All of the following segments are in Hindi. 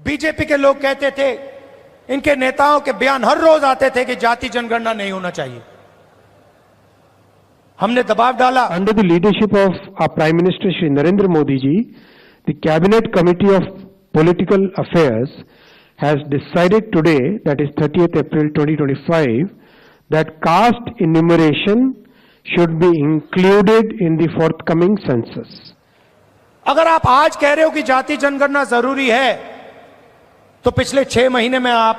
बीजेपी के लोग कहते थे, इनके नेताओं के बयान हर रोज आते थे कि जाति जनगणना नहीं होना चाहिए। हमने दबाव डाला। Under the leadership of our Prime Minister Shri Narendra Modi ji, the Cabinet Committee of Political Affairs has decided today, that is 30th April 2025, that caste enumeration should be included in the forthcoming census. अगर आप आज कह रहे हो कि जाति जनगणना जरूरी है, तो पिछले 6 महीने में आप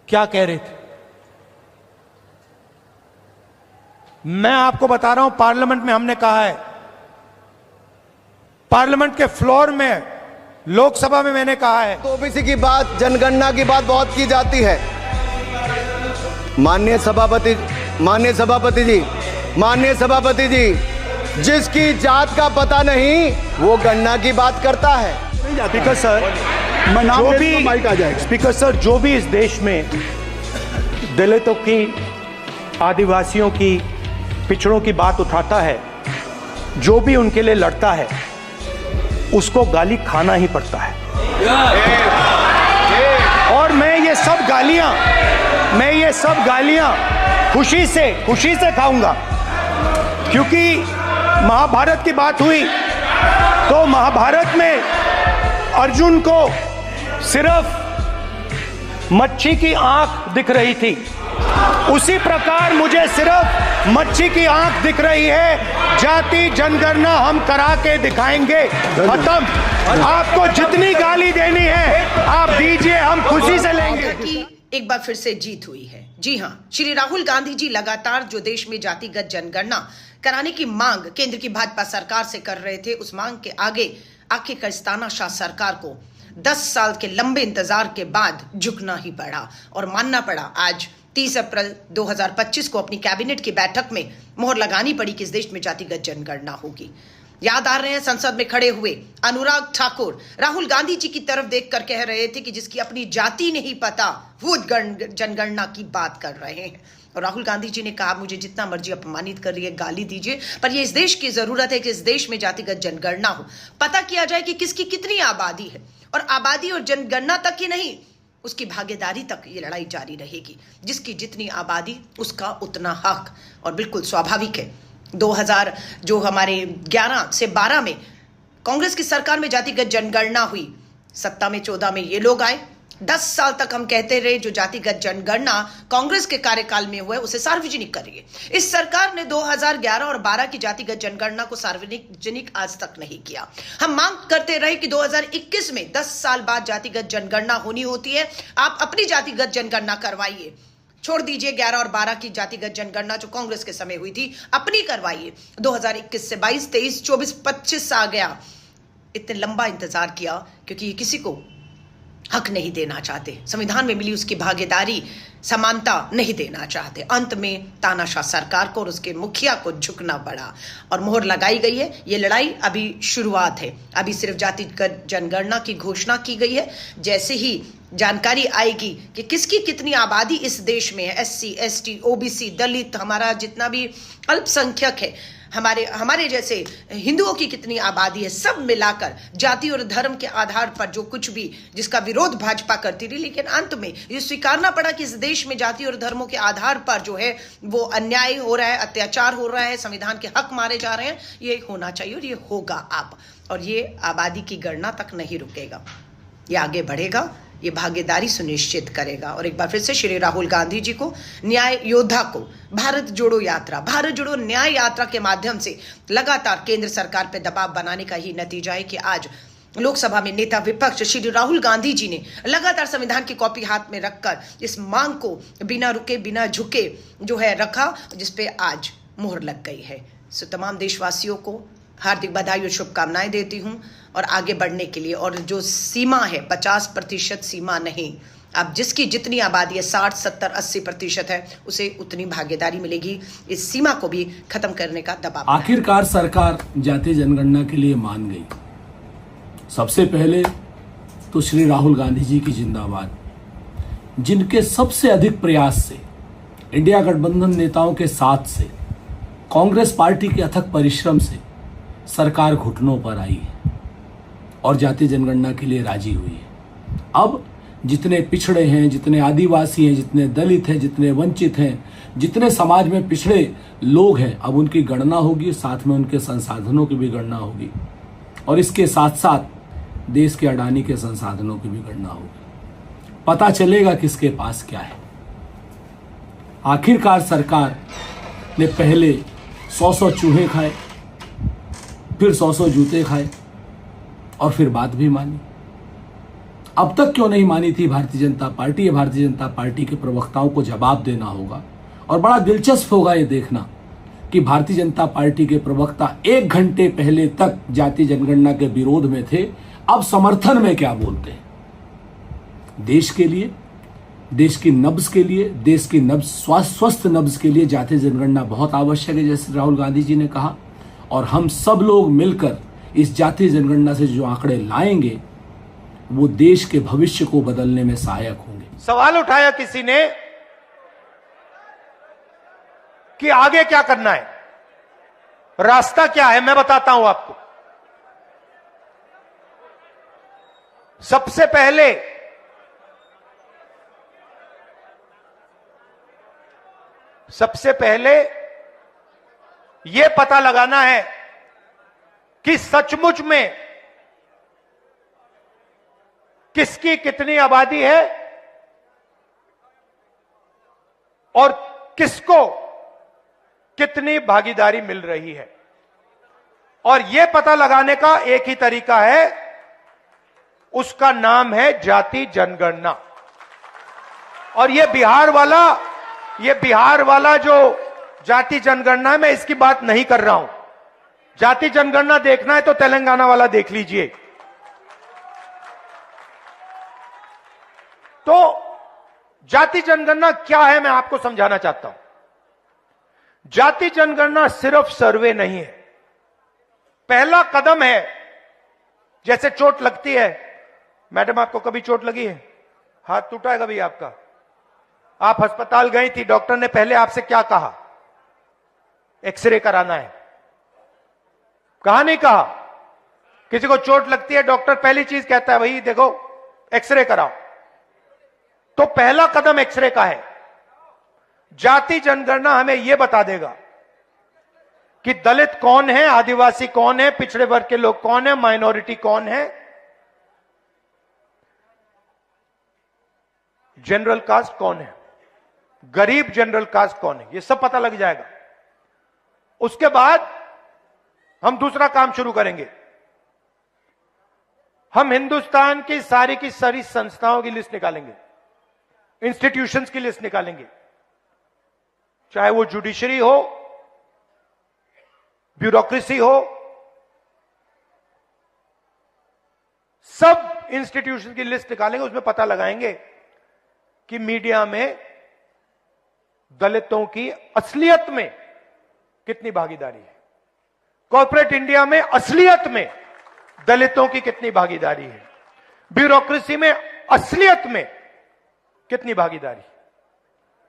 क्या कह रहे थे? मैं आपको बता रहा हूं, पार्लियामेंट में हमने कहा है, पार्लियामेंट के फ्लोर में, लोकसभा में मैंने कहा है। तो ओबीसी की बात, जनगणना की बात बहुत की जाती है। माननीय सभापति जी, जिसकी जात का पता नहीं वो गणना की बात करता है। स्पीकर सर, स्पीकर सर, जो भी इस देश में दलितों की, आदिवासियों की, पिछड़ों की बात उठाता है, जो भी उनके लिए लड़ता है, उसको गाली खाना ही पड़ता है। और मैं ये सब गालियां खुशी से खाऊंगा, क्योंकि महाभारत की बात हुई तो महाभारत में अर्जुन को सिर्फ मच्छी की आंख दिख रही थी, उसी प्रकार मुझे सिर्फ मच्छी की आंख दिख रही है। जाति जनगणना हम करा के दिखाएंगे। खत्म। आपको जितनी गाली देनी है आप दीजिए, हम खुशी से लेंगे। एक बार फिर से जीत हुई है। जी हां, श्री राहुल गांधी जी लगातार जो देश में जातिगत जनगणना कराने की मांग केंद्र की भाजपा सरकार से कर रहे थे, उस मांग के आगे आखिरकार तानाशाह सरकार को 10 साल के लंबे इंतजार के बाद झुकना ही पड़ा और मानना पड़ा। आज 30 अप्रैल 2025 को अपनी कैबिनेट की बैठक में मोहर लगानी पड़ी कि इस देश में जातिगत जनगणना होगी। याद आ रहे हैं, संसद में खड़े हुए अनुराग ठाकुर राहुल गांधी जी की तरफ देखकर कह रहे थे कि जिसकी अपनी जाति नहीं पता वो जनगणना की बात कर रहे हैं। और राहुल गांधी जी ने कहा, मुझे जितना मर्जी अपमानित करिए, गाली दीजिए, पर ये इस देश की जरूरत है कि इस देश में जातिगत जनगणना हो, पता किया जाए कि किसकी कितनी आबादी है, और आबादी और जनगणना तक ही नहीं, उसकी भागीदारी तक ये लड़ाई जारी रहेगी। जिसकी जितनी आबादी उसका उतना हक। और बिल्कुल स्वाभाविक है, 2000 जो हमारे 11 से 12 में कांग्रेस की सरकार में जातिगत जनगणना हुई, सत्ता में 14 में ये लोग आए। 10 साल तक हम कहते रहे जो जातिगत जनगणना कांग्रेस के कार्यकाल में हुआ है उसे सार्वजनिक करिए। इस सरकार ने 2011 और 12 की जातिगत जनगणना को सार्वजनिक आज तक नहीं किया। हम मांग करते रहे कि 2021 में 10 साल बाद जातिगत जनगणना होनी होती है, आप अपनी जातिगत जनगणना करवाइए। छोड़ दीजिए 11 और 12 की जातिगत जनगणना जो कांग्रेस के समय हुई थी, अपनी करवाइए। 2021 से 22, 23, 24, 25 आ गया। इतने लंबा इंतजार किया क्योंकि किसी को हक नहीं देना चाहते, संविधान में मिली उसकी भागीदारी, समानता नहीं देना चाहते। अंत में तानाशाह सरकार को और उसके मुखिया को झुकना पड़ा और मोहर लगाई गई है। ये लड़ाई अभी शुरुआत है, अभी सिर्फ जातिगत जनगणना की घोषणा की गई है। जैसे ही जानकारी आएगी कि किसकी कितनी आबादी इस देश में है, SC, ST, OBC, दलित, हमारा जितना भी अल्पसंख्यक है, हमारे जैसे हिंदुओं की कितनी आबादी है, सब मिलाकर जाति और धर्म के आधार पर जो कुछ भी जिसका विरोध भाजपा करती रही, लेकिन अंत में ये स्वीकारना पड़ा कि इस देश में जाति और धर्मों के आधार पर जो है वो अन्याय हो रहा है, अत्याचार हो रहा है, संविधान के हक मारे जा रहे हैं। ये होना चाहिए और ये होगा अब। और ये आबादी की गणना तक नहीं रुकेगा, ये आगे बढ़ेगा, ये भागीदारी सुनिश्चित करेगा। और एक बार फिर से श्री राहुल गांधी जी को, न्याय योद्धा को, भारत जोड़ो न्याय यात्रा के माध्यम से लगातार केंद्र सरकार पर दबाव बनाने का ही नतीजा है कि आज लोकसभा में नेता विपक्ष श्री राहुल गांधी जी ने लगातार संविधान की कॉपी हाथ में रखकर इस मांग को बिना रुके बिना झुके जो है रखा, जिसपे आज मोहर लग गई है। सो तमाम देशवासियों को हार्दिक बधाई और शुभकामनाएं देती हूं और आगे बढ़ने के लिए। और जो सीमा है 50% सीमा नहीं, अब जिसकी जितनी आबादी है 60, 70, 80% है, उसे उतनी भागीदारी मिलेगी। इस सीमा को भी खत्म करने का दबाव। आखिरकार सरकार जातीय जनगणना के लिए मान गई। सबसे पहले तो श्री राहुल गांधी जी की जिंदाबाद, जिनके सबसे अधिक प्रयास से, इंडिया गठबंधन नेताओं के साथ से, कांग्रेस पार्टी के अथक परिश्रम से सरकार घुटनों पर आई है और जाति जनगणना के लिए राजी हुई है। अब जितने पिछड़े हैं, जितने आदिवासी हैं, जितने दलित हैं, जितने वंचित हैं, जितने समाज में पिछड़े लोग हैं, अब उनकी गणना होगी, साथ में उनके संसाधनों की भी गणना होगी और इसके साथ साथ देश के अडानी के संसाधनों की भी गणना होगी। पता चलेगा किसके पास क्या है। आखिरकार सरकार ने पहले 100 चूहे खाए, फिर 100 जूते खाए और फिर बात भी मानी। अब तक क्यों नहीं मानी थी भारतीय जनता पार्टी? भारतीय जनता पार्टी के प्रवक्ताओं को जवाब देना होगा और बड़ा दिलचस्प होगा ये देखना कि भारतीय जनता पार्टी के प्रवक्ता 1 घंटे पहले तक जाति जनगणना के विरोध में थे, अब समर्थन में क्या बोलते हैं। देश के लिए, देश की नब्ज के लिए, देश की नब्ज, स्वस्थ नब्ज के लिए जाति जनगणना बहुत आवश्यक है, जैसे राहुल गांधी जी ने कहा। और हम सब लोग मिलकर इस जाति जनगणना से जो आंकड़े लाएंगे वो देश के भविष्य को बदलने में सहायक होंगे। सवाल उठाया किसी ने कि आगे क्या करना है, रास्ता क्या है। मैं बताता हूं आपको। सबसे पहले यह पता लगाना है कि सचमुच में किसकी कितनी आबादी है और किसको कितनी भागीदारी मिल रही है। और यह पता लगाने का एक ही तरीका है, उसका नाम है जाति जनगणना। और यह बिहार वाला जो जाति जनगणना है, मैं इसकी बात नहीं कर रहा हूं। जाति जनगणना देखना है तो तेलंगाना वाला देख लीजिए। तो जाति जनगणना क्या है, मैं आपको समझाना चाहता हूं। जाति जनगणना सिर्फ सर्वे नहीं है, पहला कदम है। जैसे चोट लगती है, मैडम आपको कभी चोट लगी है? हाथ टूटा है कभी आपका? आप अस्पताल गई थी, डॉक्टर ने पहले आपसे क्या कहा? एक्सरे कराना है। कहा नहीं कहा? किसी को चोट लगती है, डॉक्टर पहली चीज कहता है भाई देखो एक्सरे कराओ। तो पहला कदम एक्सरे का है। जाति जनगणना हमें यह बता देगा कि दलित कौन है, आदिवासी कौन है, पिछड़े वर्ग के लोग कौन है, माइनॉरिटी कौन है, जनरल कास्ट कौन है, गरीब जनरल कास्ट कौन है, यह सब पता लग जाएगा। उसके बाद हम दूसरा काम शुरू करेंगे। हम हिंदुस्तान की सारी संस्थाओं की लिस्ट निकालेंगे, इंस्टीट्यूशंस की लिस्ट निकालेंगे, चाहे वो जुडिशरी हो, ब्यूरोक्रेसी हो, सब इंस्टीट्यूशन की लिस्ट निकालेंगे। उसमें पता लगाएंगे कि मीडिया में दलितों की असलियत में कितनी भागीदारी है, कॉर्पोरेट इंडिया में असलियत में दलितों की कितनी भागीदारी है, ब्यूरोक्रेसी में असलियत में कितनी भागीदारी है।